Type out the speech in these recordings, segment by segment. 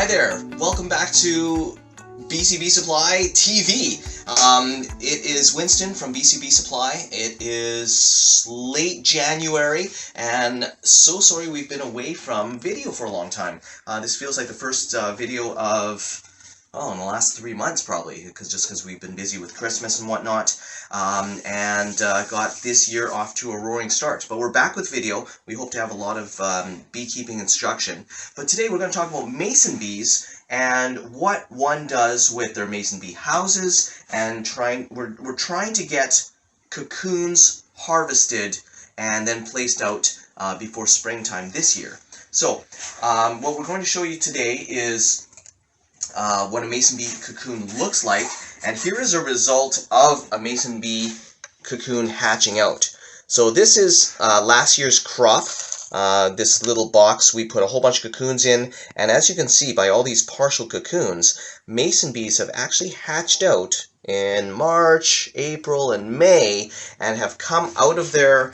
Hi there, welcome back to BCB Supply TV. It is Winston from BCB Supply. It is late January, and so sorry we've been away from video for a long time. This feels like the first video of, in the last 3 months probably, because we've been busy with Christmas and whatnot, and got this year off to a roaring start. But we're back with video. We hope to have a lot of beekeeping instruction. But today we're going to talk about mason bees and what one does with their mason bee houses, and we're trying to get cocoons harvested and then placed out before springtime this year. So what we're going to show you today is what a mason bee cocoon looks like, and here is a result of a mason bee cocoon hatching out. So this is last year's crop. This little box, we put a whole bunch of cocoons in, and as you can see by all these partial cocoons, mason bees have actually hatched out in March, April, and May, and have come out of their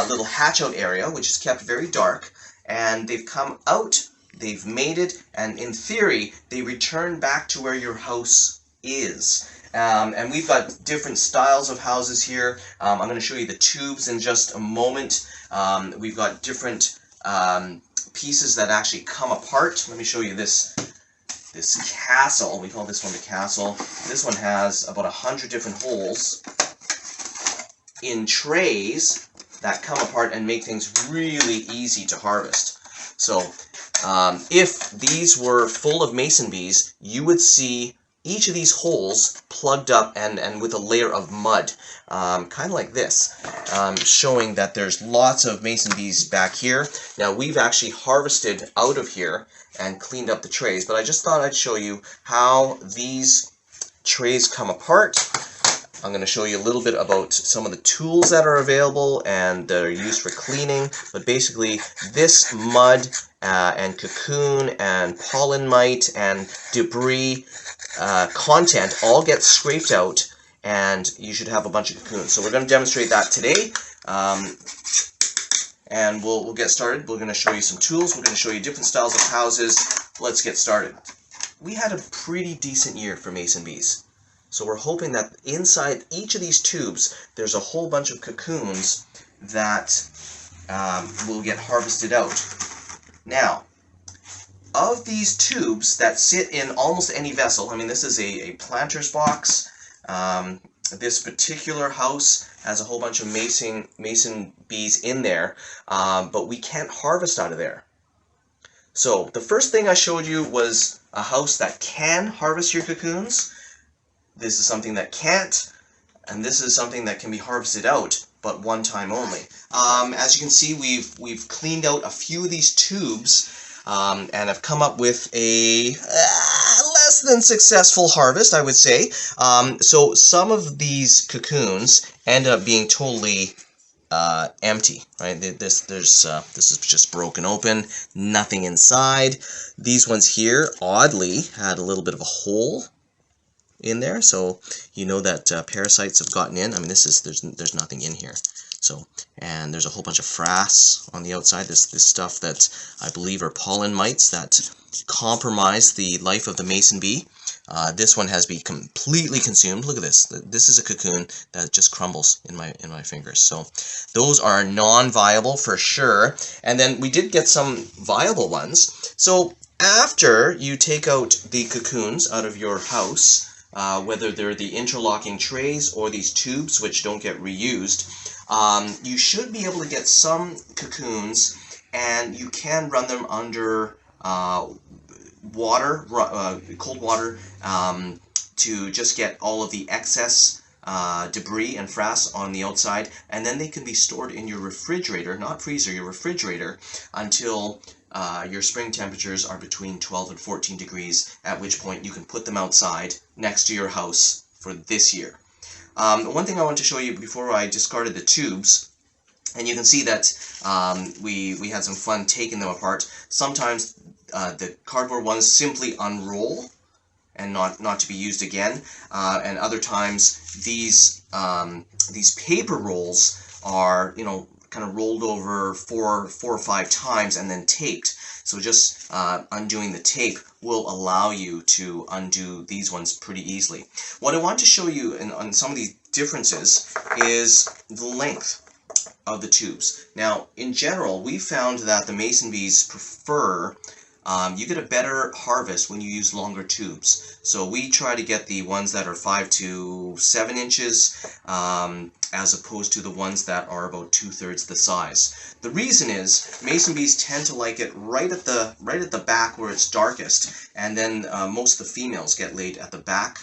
little hatch out area, which is kept very dark, and they've come out, they've mated, and in theory, they return back to where your house is. And we've got different styles of houses here. I'm going to show you the tubes in just a moment. We've got different pieces that actually come apart. Let me show you this castle. We call this one the castle. This one has about 100 different holes in trays that come apart and make things really easy to harvest. So if these were full of mason bees, you would see each of these holes plugged up and with a layer of mud, kind of like this, showing that there's lots of mason bees back here. Now we've actually harvested out of here and cleaned up the trays, but I just thought I'd show you how these trays come apart. I'm going to show you a little bit about some of the tools that are available and that are used for cleaning, but basically this mud and cocoon and pollen mite and debris content all gets scraped out, and you should have a bunch of cocoons. So we're going to demonstrate that today, and we'll get started. We're going to show you some tools. We're going to show you different styles of houses. Let's get started. We had a pretty decent year for mason bees. So we're hoping that inside each of these tubes, there's a whole bunch of cocoons that will get harvested out. Now, of these tubes that sit in almost any vessel, I mean, this is a planter's box. This particular house has a whole bunch of mason bees in there, but we can't harvest out of there. So the first thing I showed you was a house that can harvest your cocoons. This is something that can't, and this is something that can be harvested out, but one time only. As you can see, we've cleaned out a few of these tubes, and have come up with a less than successful harvest, I would say. So some of these cocoons end up being totally empty, right? This is just broken open, nothing inside. These ones here, oddly, had a little bit of a hole in there, so you know that parasites have gotten in. I mean, there's nothing in here. So, and there's a whole bunch of frass on the outside. This stuff that I believe are pollen mites that compromise the life of the mason bee. This one has been completely consumed. Look at this. This is a cocoon that just crumbles in my fingers. So those are non-viable for sure. And then we did get some viable ones. So after you take out the cocoons out of your house, whether they're the interlocking trays or these tubes which don't get reused, you should be able to get some cocoons, and you can run them under water, cold water, to just get all of the excess debris and frass on the outside, and then they can be stored in your refrigerator, not freezer, your refrigerator, until your spring temperatures are between 12 and 14 degrees, at which point you can put them outside next to your house for this year. One thing I want to show you before I discarded the tubes, and you can see that we had some fun taking them apart. Sometimes the cardboard ones simply unroll and not to be used again, and other times these paper rolls are, kind of rolled over four or five times and then taped. So just undoing the tape will allow you to undo these ones pretty easily. What I want to show you on some of these differences is the length of the tubes. Now, in general, we found that the mason bees prefer, you get a better harvest when you use longer tubes. So we try to get the ones that are 5 to 7 inches as opposed to the ones that are about 2/3 the size. The reason is mason bees tend to like it right at the back where it's darkest, and then most of the females get laid at the back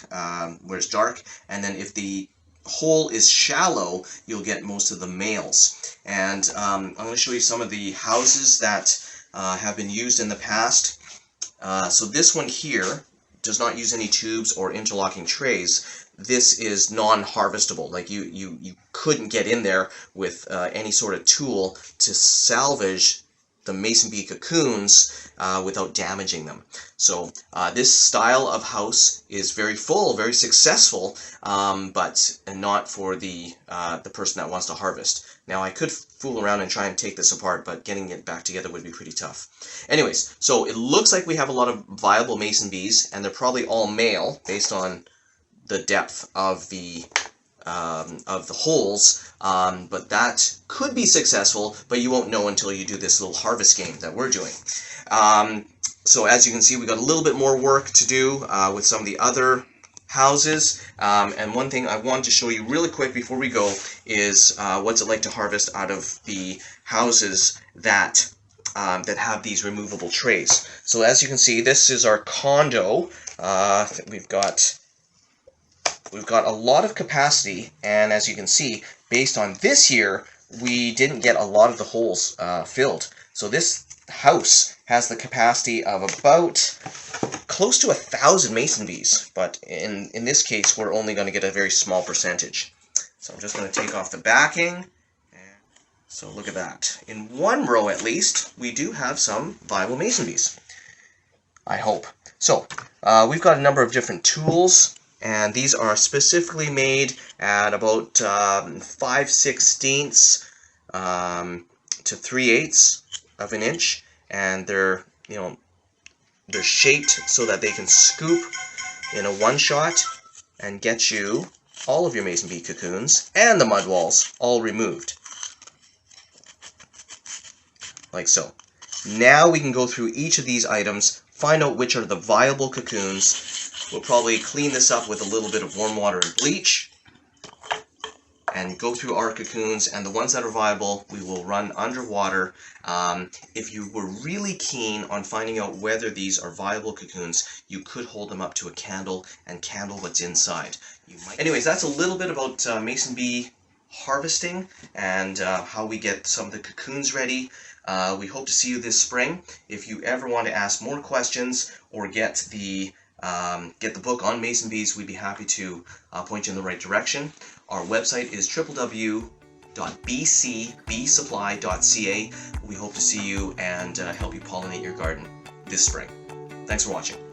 where it's dark, and then if the hole is shallow, you'll get most of the males. And I'm going to show you some of the houses that have been used in the past. So this one here does not use any tubes or interlocking trays. This is non-harvestable. Like you couldn't get in there with any sort of tool to salvage the mason bee cocoons without damaging them. So this style of house is very full, very successful, but not for the person that wants to harvest. Now I could fool around and try and take this apart, but getting it back together would be pretty tough. Anyways, so it looks like we have a lot of viable mason bees, and they're probably all male based on the depth of the holes, but that could be successful, but you won't know until you do this little harvest game that we're doing. So as you can see, we got a little bit more work to do with some of the other houses, and one thing I wanted to show you really quick before we go is what's it like to harvest out of the houses that have these removable trays. So as you can see, this is our condo. We've got a lot of capacity, and as you can see, based on this year, we didn't get a lot of the holes filled. So this house has the capacity of about close to 1,000 mason bees, but in this case, we're only going to get a very small percentage. So I'm just going to take off the backing. So look at that. In one row at least, we do have some viable mason bees, I hope. So we've got a number of different tools, and these are specifically made at about 5/16 to 3/8 of an inch, and they're shaped so that they can scoop in a one shot and get you all of your mason bee cocoons and the mud walls all removed, like so. Now we can go through each of these items, find out which are the viable cocoons. We'll probably clean this up with a little bit of warm water and bleach, and go through our cocoons, and the ones that are viable we will run underwater. If you were really keen on finding out whether these are viable cocoons, you could hold them up to a candle and candle what's inside. Anyways, that's a little bit about mason bee harvesting and how we get some of the cocoons ready. We hope to see you this spring. If you ever want to ask more questions or get the book on mason bees, we'd be happy to point you in the right direction. Our website is www.bcbeesupply.ca. We hope to see you and help you pollinate your garden this spring. Thanks for watching.